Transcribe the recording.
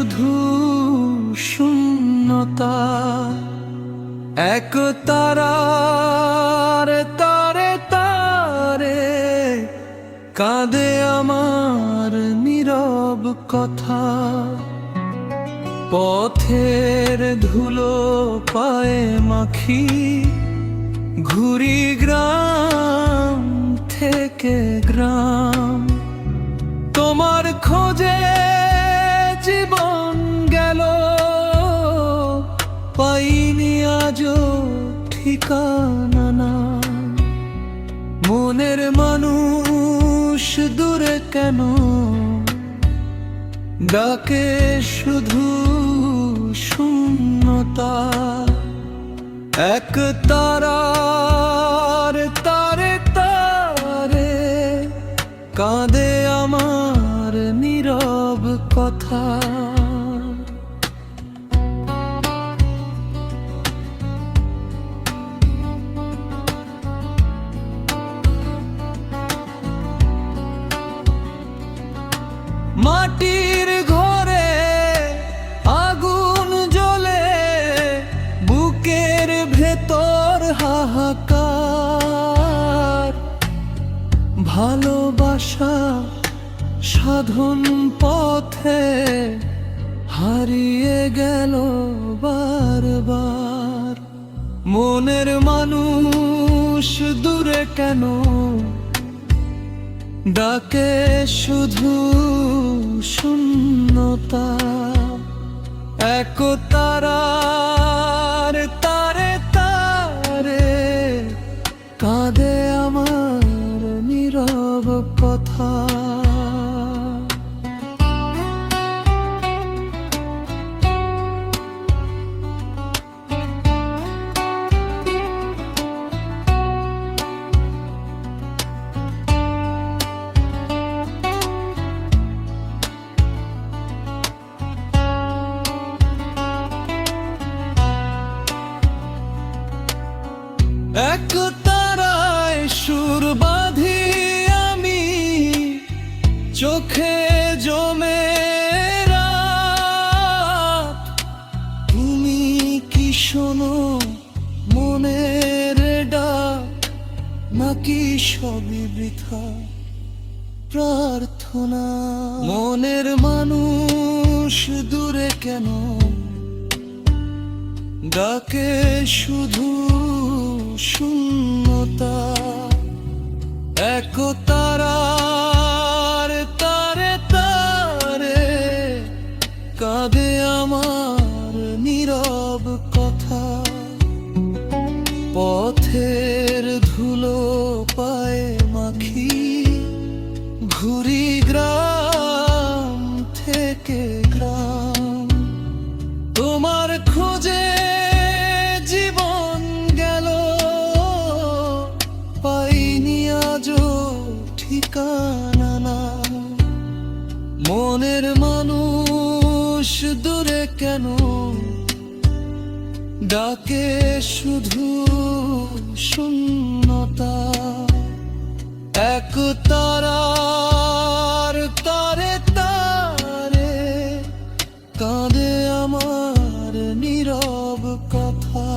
শুধু শূন্যতা। এক তারার তারে তারে কাঁদে আমার নীরব কথা। পথের ধুলো পায়ে মাখি ঘুরি গ্রাম থেকে গ্রাম। তোমার খোঁজে জীবন গেল, পাইনি আজও ঠিকানা না। মনের মানুষ দূরে কেন, ডাকে শুধু শূন্যতা। এক তারার তারে তারে কাঁদে আমার নীরব কথা। মাটির ঘরে আগুন জ্বলে, বুকের ভেতর হাহাকার। ভালোবাসা সাধন পথে হারিয়ে গেল বারবার। মনের মানুষ দূরে কেন, ডাকে শুধু শূন্যতা। এক তারার তারে তারে কাঁদে আমার নীরব কথা। এক তারায় সুর বাঁধি আমি, চোখে জমে রাত। তুমি কি শোনো মনের ডাক, নাকি সবই বৃথা প্রার্থনা? মনের মানুষ দূরে কেন, ডাকে শুধু শূন্যতা। এক তারার তারে তারে কাঁদে আমার নীরব কথা। পথের ধুলো পায়ে মাখি ঘুরি গ্রাম থেকে গ্রাম। তোমার খোঁজে জীবন গেল, পাইনি আজও ঠিকানা না। মনের মানুষ দূরে কেন, ডাকে শুধু শূন্যতা। এক তারার তারে তারে কাঁদে আমার নীরব কথা।